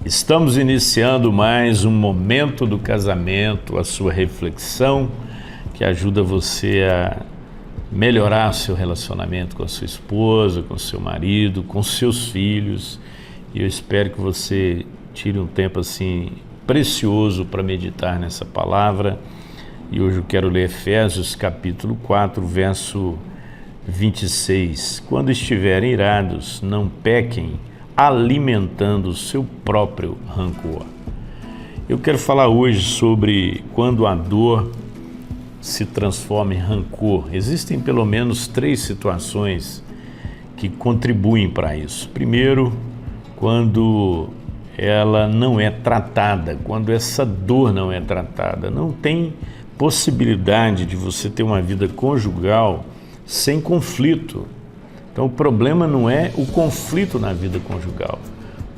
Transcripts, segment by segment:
Estamos iniciando mais um momento do casamento, a sua reflexão que ajuda você a melhorar seu relacionamento com a sua esposa, com seu marido, com seus filhos. E eu espero que você tire um tempo assim precioso para meditar nessa palavra. E hoje eu quero ler Efésios capítulo 4, verso 26. Quando estiverem irados, não pequem, alimentando o seu próprio rancor. Eu quero falar hoje sobre quando a dor se transforma em rancor. Existem pelo menos 3 situações que contribuem para isso. Primeiro, quando ela não é tratada, quando essa dor não é tratada. Não tem possibilidade de você ter uma vida conjugal sem conflito. Então o problema não é o conflito na vida conjugal,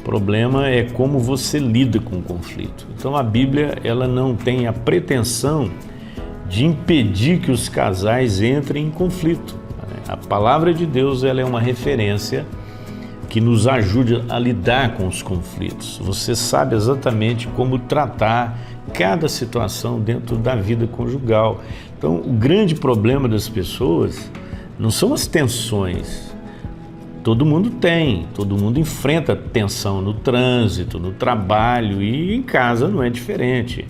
o problema é como você lida com o conflito. Então a Bíblia, ela não tem a pretensão de impedir que os casais entrem em conflito. A palavra de Deus, ela é uma referência que nos ajude a lidar com os conflitos. Você sabe exatamente como tratar cada situação dentro da vida conjugal. Então o grande problema das pessoas não são as tensões. Todo mundo enfrenta tensão no trânsito, no trabalho, e em casa não é diferente.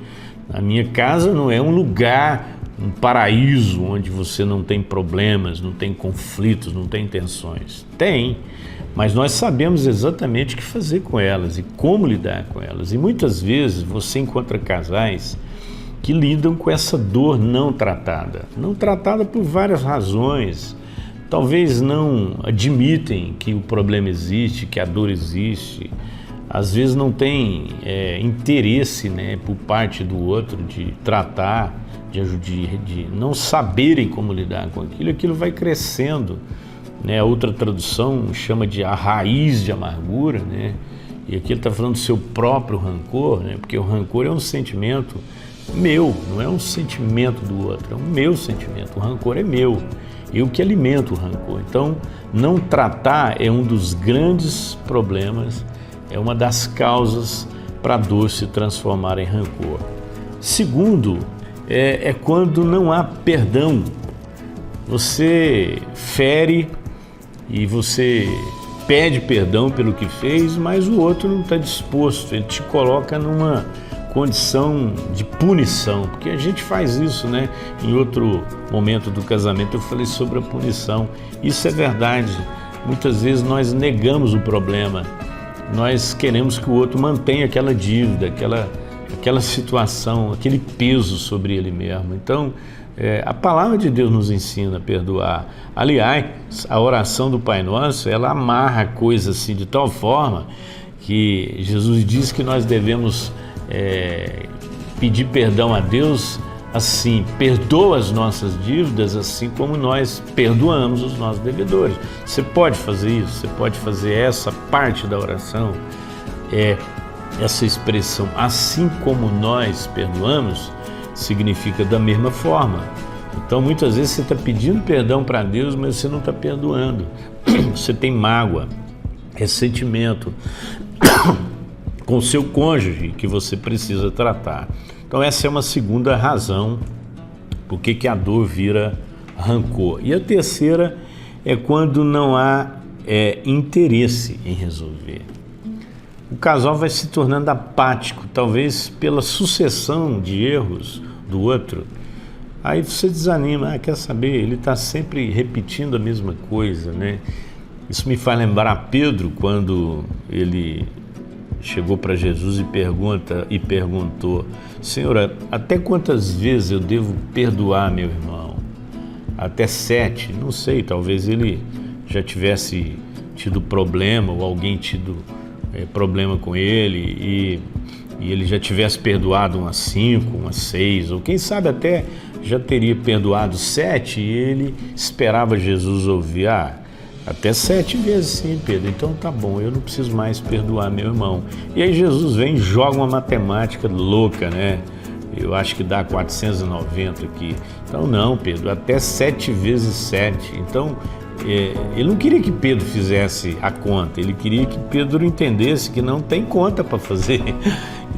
A minha casa não é um lugar, um paraíso onde você não tem problemas, não tem conflitos, não tem tensões. Tem, mas nós sabemos exatamente o que fazer com elas e como lidar com elas. E muitas vezes você encontra casais que lidam com essa dor não tratada por várias razões. Talvez não admitem que o problema existe, que a dor existe. Às vezes não tem interesse, por parte do outro de tratar, de não saberem como lidar com aquilo. Aquilo vai crescendo. A outra tradução chama de a raiz de amargura, E aqui ele está falando do seu próprio rancor, Porque o rancor é um sentimento meu, não é um sentimento do outro, é um meu sentimento. O rancor é meu. Eu que alimento o rancor. Então, não tratar é um dos grandes problemas, é uma das causas para a dor se transformar em rancor. Segundo, é quando não há perdão. Você fere e você pede perdão pelo que fez, mas o outro não está disposto, ele te coloca numa condição de punição, porque a gente faz isso, Em outro momento do casamento eu falei sobre a punição. Isso é verdade. Muitas vezes nós negamos o problema, nós queremos que o outro mantenha aquela dívida, aquela situação, aquele peso sobre ele mesmo. Então, a palavra de Deus nos ensina a perdoar. Aliás, a oração do Pai Nosso, ela amarra a coisa assim de tal forma que Jesus diz que nós devemos pedir perdão a Deus assim: perdoa as nossas dívidas assim como nós perdoamos os nossos devedores. Você pode fazer isso, você pode fazer essa parte da oração, essa expressão assim como nós perdoamos, significa da mesma forma. Então muitas vezes você está pedindo perdão para Deus, mas você não está perdoando. Você tem mágoa, ressentimento com o seu cônjuge que você precisa tratar. Então essa é uma segunda razão por que a dor vira rancor. E a terceira é quando não há interesse em resolver. O casal vai se tornando apático, talvez pela sucessão de erros do outro. Aí você desanima, quer saber, ele está sempre repetindo a mesma coisa, Isso me faz lembrar Pedro, quando ele chegou para Jesus e perguntou: Senhor, até quantas vezes eu devo perdoar meu irmão? Até 7? Não sei, talvez ele já tivesse tido problema ou alguém tido problema com ele e ele já tivesse perdoado umas 5, umas 6, ou quem sabe até já teria perdoado 7 e ele esperava Jesus ouvir: até 7 vezes sim, Pedro, então tá bom, eu não preciso mais perdoar meu irmão. E aí Jesus vem e joga uma matemática louca, Eu acho que dá 490 aqui. Então não, Pedro, até 7 vezes 7. Então ele não queria que Pedro fizesse a conta, ele queria que Pedro entendesse que não tem conta para fazer.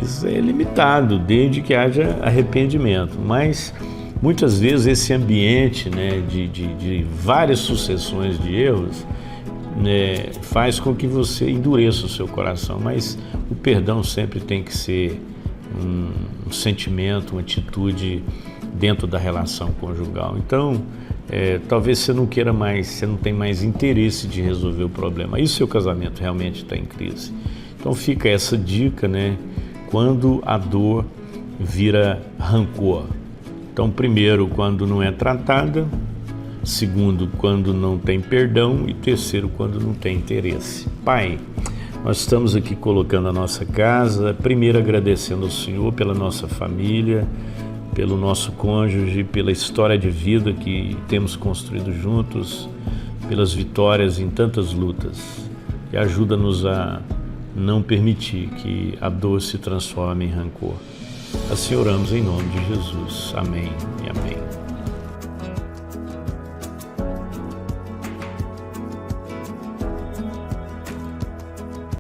Isso é limitado, desde que haja arrependimento. Mas muitas vezes esse ambiente, né, de várias sucessões de erros, né, faz com que você endureça o seu coração. Mas o perdão sempre tem que ser um sentimento, uma atitude dentro da relação conjugal. Então, talvez você não queira mais, você não tem mais interesse de resolver o problema. Aí o seu casamento realmente está em crise. Então fica essa dica, né? Quando a dor vira rancor. Então, primeiro, quando não é tratada. Segundo, quando não tem perdão. E terceiro, quando não tem interesse. Pai, nós estamos aqui colocando a nossa casa, primeiro agradecendo ao Senhor pela nossa família, pelo nosso cônjuge, pela história de vida que temos construído juntos, pelas vitórias em tantas lutas. E ajuda-nos a não permitir que a dor se transforme em rancor. Assim oramos em nome de Jesus. Amém e amém.